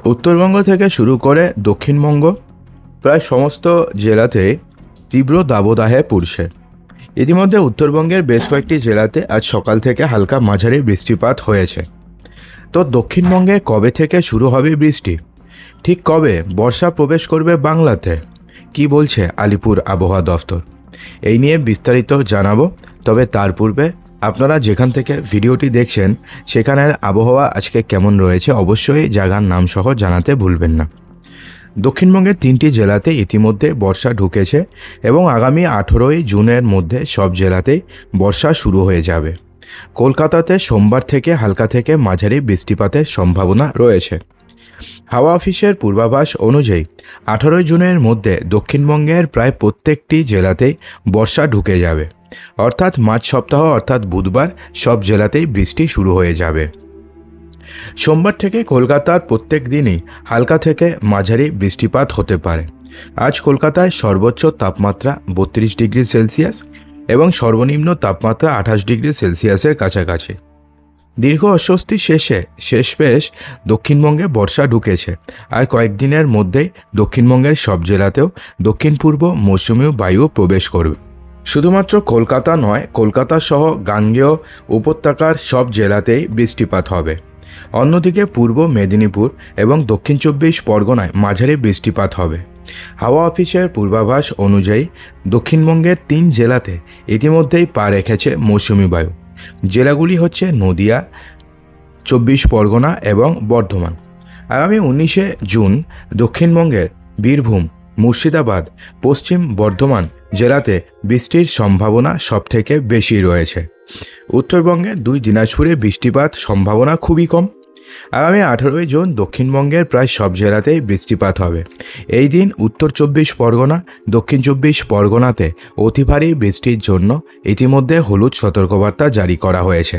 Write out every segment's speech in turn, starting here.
उत्तरबंग থেকে শুরু করে দক্ষিণবঙ্গ প্রায় সমস্ত জেলাতে তীব্র দাবদাহে পড়ছে। ইতিমধ্যে উত্তরবঙ্গের বেশ কয়েকটি জেলাতে আজ সকাল থেকে হালকা মাঝারি বৃষ্টিপাত হয়েছে। তো দক্ষিণবঙ্গে কবে থেকে শুরু হবে বৃষ্টি, ঠিক কবে বর্ষা প্রবেশ করবে বাংলাতে, কি বলছে আলিপুর আবহাওয়া দফতর, এই নিয়ে বিস্তারিত জানাবো। তবে তার পূর্বে আপনারা যেখান থেকে ভিডিওটি দেখছেন সেখানের আবহাওয়া আজকে কেমন রয়েছে অবশ্যই জায়গার নাম সহ জানাতে ভুলবেন না। দক্ষিণবঙ্গের 3টি জেলাতে ইতিমধ্যে বর্ষা ঢুকেছে এবং আগামী 18ই জুনের মধ্যে সব জেলাতেই বর্ষা শুরু হয়ে যাবে। কলকাতাতে সোমবার থেকে হালকা থেকে মাঝারি বৃষ্টিপাতের সম্ভাবনা রয়েছে। হাওয়া অফিসের পূর্বাভাস অনুযায়ী 18 জুনের মধ্যে দক্ষিণবঙ্গের প্রায় প্রত্যেকটি জেলাতেই বর্ষা ঢুকে যাবে, অর্থাৎ মাঝ সপ্তাহ অর্থাৎ বুধবার সব জেলাতেই বৃষ্টি শুরু হয়ে যাবে। সোমবার থেকে কলকাতার প্রত্যেক দিনই হালকা থেকে মাঝারি বৃষ্টিপাত হতে পারে। আজ কলকাতায় সর্বোচ্চ তাপমাত্রা 32 ডিগ্রি সেলসিয়াস এবং সর্বনিম্ন তাপমাত্রা 28 ডিগ্রি সেলসিয়াসের কাছাকাছি। দীর্ঘ অস্বস্তি শেষমেশ দক্ষিণবঙ্গে বর্ষা ঢুকেছে, আর কয়েকদিনের মধ্যেই দক্ষিণবঙ্গের সব জেলাতেও দক্ষিণ পূর্ব মৌসুমী বায়ু প্রবেশ করবে। শুধুমাত্র কলকাতা নয়, কলকাতা সহ গাঙ্গেয় উপত্যকার সব জেলাতেই বৃষ্টিপাত হবে। অন্যদিকে পূর্ব মেদিনীপুর এবং দক্ষিণ 24 পরগনায় মাঝারি বৃষ্টিপাত হবে। হাওয়া অফিসের পূর্বাভাস অনুযায়ী দক্ষিণবঙ্গের 3 জেলাতে ইতিমধ্যেই পা রেখেছে মৌসুমী বায়ু। জেলাগুলি হচ্ছে নদিয়া, 24 পরগনা এবং বর্ধমান। আগামী 19শে জুন দক্ষিণবঙ্গের বীরভূম, মুর্শিদাবাদ, পশ্চিম বর্ধমান জেলাতে বৃষ্টির সম্ভাবনা সবথেকে বেশি রয়েছে। উত্তরবঙ্গের 2 দিনাজপুরে বৃষ্টিপাত সম্ভাবনা খুবই কম। আগামী 18ই জুন দক্ষিণবঙ্গের প্রায় সব জেলাতেই বৃষ্টিপাত হবে। এই দিন উত্তর 24 পরগনা, দক্ষিণ 24 পরগনাতে অতি ভারী বৃষ্টির জন্য ইতিমধ্যে হলুদ সতর্কবার্তা জারি করা হয়েছে।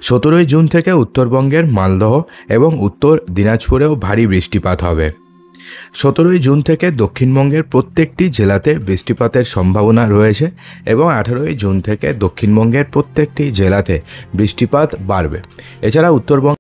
17ই জুন থেকে উত্তরবঙ্গের মালদহ এবং উত্তর দিনাজপুরেও ভারী বৃষ্টিপাত হবে। 17ই জুন থেকে দক্ষিণবঙ্গের প্রত্যেকটি জেলাতে বৃষ্টিপাতের সম্ভাবনা রয়েছে এবং 18ই জুন থেকে দক্ষিণবঙ্গের প্রত্যেকটি জেলাতে বৃষ্টিপাত বাড়বে। এছাড়া উত্তরবঙ্গ